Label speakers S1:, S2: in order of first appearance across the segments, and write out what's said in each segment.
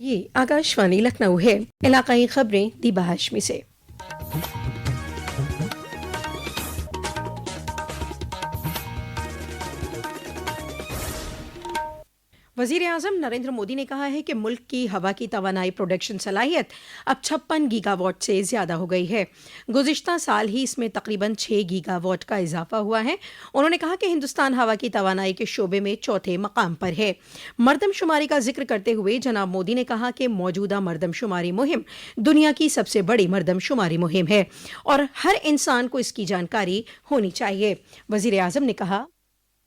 S1: یہ آکاشوانی لکھنؤ ہے۔ علاقائی خبریں دیبا ہاشمی سے۔ وزیر اعظم نریندر مودی نے کہا ہے کہ ملک کی ہوا کی توانائی پروڈکشن صلاحیت اب 56 گیگا واٹ سے زیادہ ہو گئی ہے۔ گزشتہ سال ہی اس میں تقریباً 6 گیگا واٹ کا اضافہ ہوا ہے۔ انہوں نے کہا کہ ہندوستان ہوا کی توانائی کے شعبے میں چوتھے مقام پر ہے۔ مردم شماری کا ذکر کرتے ہوئے جناب مودی نے کہا کہ موجودہ مردم شماری مہم دنیا کی سب سے بڑی مردم شماری مہم ہے اور ہر انسان کو اس کی جانکاری ہونی چاہیے۔ وزیر اعظم نے کہا،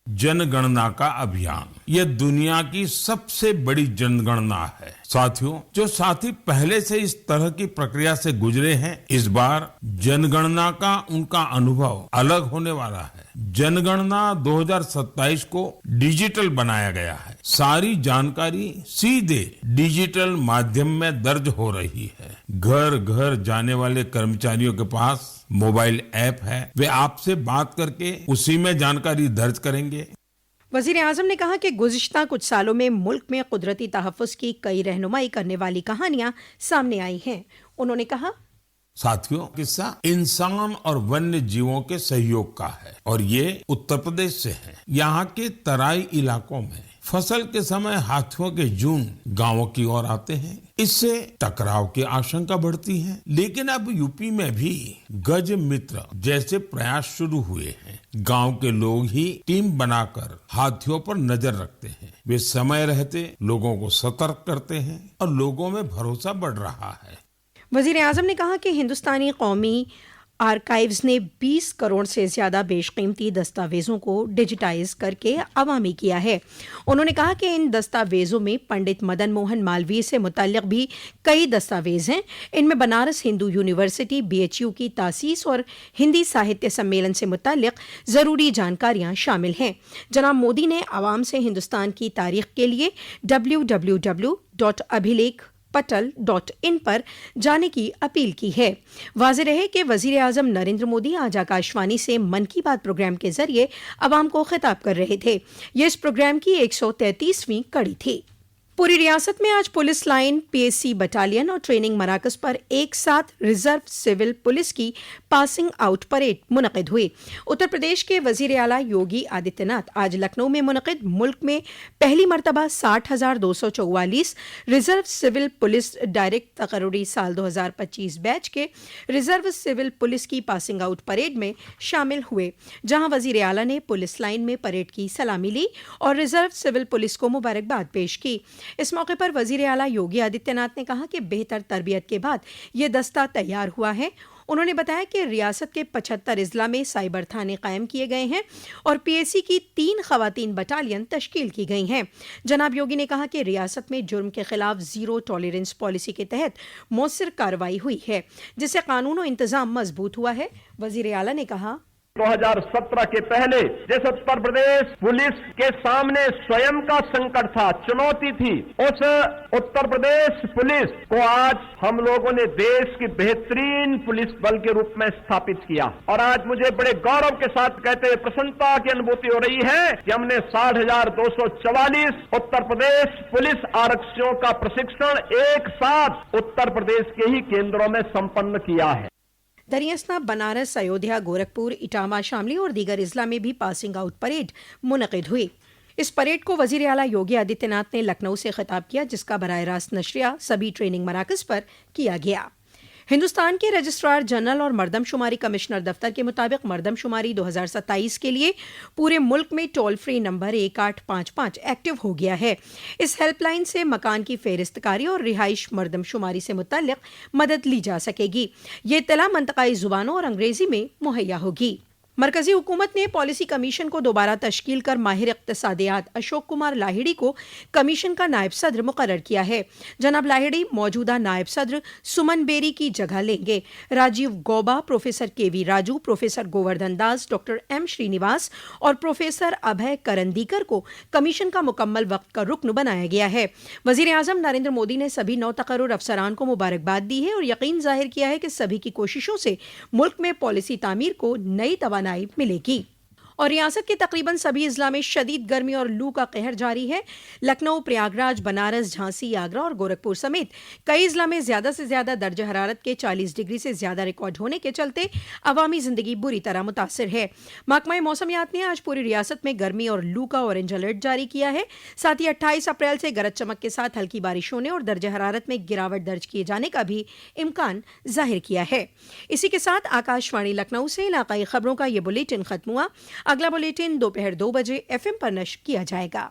S2: جن گننا کا ابھیان یہ دنیا کی سب سے بڑی جن گننا ہے۔ ساتھیوں، جو ساتھی پہلے سے اس طرح کی پرکریا سے گزرے ہیں، اس بار جن گننا کا ان کا انوبھو الگ ہونے والا ہے۔ جن گننا 2027 کو ڈیجیٹل بنایا گیا ہے۔ ساری جانکاری سیدھے ڈیجیٹل مادھیم میں درج ہو رہی ہے۔ گھر گھر جانے والے کرمچاریوں کے پاس موبائل ایپ ہے، وہ آپ سے بات کر کے اسی میں جانکاری درج کریں گے۔
S1: وزیر اعظم نے کہا کہ گزشتہ کچھ سالوں میں ملک میں قدرتی تحفظ کی کئی رہنمائی کرنے والی کہانیاں سامنے آئی ہیں۔ انہوں نے کہا،
S2: ساتھیوں، قصہ انسان اور ونیہ جیووں کے سہیوگ کا ہے اور یہ اتر پردیش سے ہے۔ یہاں کے ترائی علاقوں میں فصل کے سمے ہاتھیوں کے جھنڈ گاؤں کی اور آتے ہیں، اس سے ٹکراؤ کی آشنکا بڑھتی ہے۔ لیکن اب یو پی میں بھی گج متر جیسے پریاس شروع ہوئے ہیں۔ گاؤں کے لوگ ہی ٹیم بنا کر ہاتھیوں پر نظر رکھتے ہیں۔ وہ سمے رہتے لوگوں کو سترک کرتے ہیں اور لوگوں میں بھروسہ بڑھ رہا ہے۔
S1: وزیر اعظم نے کہا کہ ہندوستانی قومی آرکائیوز نے 20 کروڑ سے زیادہ بیش قیمتی دستاویزوں کو ڈیجیٹائز کر کے عوامی کیا ہے۔ انہوں نے کہا کہ ان دستاویزوں میں پنڈت مدن موہن مالویہ سے متعلق بھی کئی دستاویز ہیں۔ ان میں بنارس ہندو یونیورسٹی BHU کی تاسیس اور ہندی ساہتیہ سمیلن سے متعلق ضروری جانکاریاں شامل ہیں۔ جناب مودی نے عوام سے ہندوستان کی تاریخ کے لیے www.abhilekh.patal.in پر جانے کی اپیل کی ہے۔ واضح رہے کہ وزیر اعظم نریندر مودی آج آکاشوانی سے من کی بات پروگرام کے ذریعے عوام کو خطاب کر رہے تھے۔ یہ اس پروگرام کی 133ویں کڑی تھی۔ پوری ریاست میں آج پولیس لائن، PSC بٹالین اور ٹریننگ مراکز پر ایک ساتھ ریزرو سول پولیس کی پاسنگ آؤٹ پریڈ منعقد ہوئی۔ اتر پردیش کے وزیر اعلیٰ یوگی آدتیہ ناتھ آج لکھنؤ میں منعقد ملک میں پہلی مرتبہ 60,244 ریزرو سول پولیس ڈائریکٹ تقرری سال 2025 بیچ کے ریزرو سول پولیس کی پاسنگ آؤٹ پریڈ میں شامل ہوئے، جہاں وزیر اعلیٰ نے پولیس لائن میں پریڈ کی سلامی لی اور ریزرو سول پولیس کو مبارکباد پیش کی۔ اس موقع پر وزیر اعلیٰ یوگی آدتیہ ناتھ نے کہا کہ بہتر تربیت کے بعد یہ دستہ تیار ہوا ہے۔ انہوں نے بتایا کہ ریاست کے 75 اضلاع میں سائبر تھانے قائم کیے گئے ہیں اور PSC کی 3 خواتین بٹالین تشکیل کی گئی ہیں۔ جناب یوگی نے کہا کہ ریاست میں جرم کے خلاف زیرو ٹالرنس پالیسی کے تحت مؤثر کارروائی ہوئی ہے، جس سے قانون و انتظام مضبوط ہوا ہے۔ وزیر اعلیٰ نے کہا،
S3: 2017 کے پہلے جیسے اتر پردیش پولیس کے سامنے سوئم کا سنکٹ تھا، چنوتی تھی، اس اتر پردیش پولیس کو آج ہم لوگوں نے دیش کی بہترین پولیس بل کے روپ میں استھاپت کیا اور آج مجھے بڑے گورو کے ساتھ کہتے ہوئے پرسنتا کی انبھوتی ہو رہی ہے کہ ہم نے 60,244 اتر پردیش پولیس آرکشیوں کا پرشکشن ایک ساتھ اتر پردیش کے ہی کیندروں میں سمپن کیا ہے۔
S1: دریاسنا، بنارس، ایودھیا، گورکھپور، اٹاوا، شاملی اور دیگر اضلاع میں بھی پاسنگ آؤٹ پریڈ منعقد ہوئی۔ اس پریڈ کو وزیر اعلیٰ یوگی آدتیہ ناتھ نے لکھنؤ سے خطاب کیا، جس کا براہ راست نشریہ سبھی ٹریننگ مراکز پر کیا گیا۔ ہندوستان کے رجسٹرار جنرل اور مردم شماری کمشنر دفتر کے مطابق مردم شماری 2027 کے لیے پورے ملک میں ٹول فری نمبر 1855 ایکٹیو ہو گیا ہے۔ اس ہیلپ لائن سے مکان کی فہرست کاری اور رہائش مردم شماری سے متعلق مدد لی جا سکے گی۔ یہ اطلاع منطقائی زبانوں اور انگریزی میں مہیا ہوگی۔ مرکزی حکومت نے پالیسی کمیشن کو دوبارہ تشکیل کر ماہر اقتصادیات اشوک کمار لاہڑی کو کمیشن کا نائب صدر مقرر کیا ہے۔ جناب لاہڑی موجودہ نائب صدر سمن بیری کی جگہ لیں گے۔ Rajiv Gauba, professor KV Raju, professor Govardhan Das, doctor M Srinivas اور پروفیسر ابھے کرندیکر کو کمیشن کا مکمل وقت کا رکن بنایا گیا ہے۔ وزیر اعظم نریندر مودی نے سبھی نو تقرر افسران کو مبارکباد دی ہے اور یقین ظاہر کیا ہے کہ سبھی کی کوششوں سے ملک میں پالیسی تعمیر کو نئی توانائی ملے گی۔ اور ریاست کے تقریباً سبھی اضلاع میں شدید گرمی اور لو کا قہر جاری ہے۔ لکھنؤ، پریاگراج، بنارس، جھانسی، آگرہ اور گورکھپور سمیت کئی اضلاع میں زیادہ سے زیادہ درجہ حرارت کے 40 ڈگری سے زیادہ ریکارڈ ہونے کے چلتے عوامی زندگی بری طرح متاثر ہے۔ محکمہ موسمیات نے آج پوری ریاست میں گرمی اور لو کا اورنج الرٹ جاری کیا ہے۔ ساتھ ہی 28 اپریل سے گرج چمک کے ساتھ ہلکی بارش ہونے اور درجہ حرارت میں گراوٹ درج کیے جانے کا بھی امکان ظاہر کیا ہے۔ اسی کے ساتھ آکاشوانی لکھنؤ سے علاقائی خبروں کا یہ بلیٹن ختم ہوا۔ اگلا بلیٹن دوپہر 2 بجے FM پر نشر کیا جائے گا۔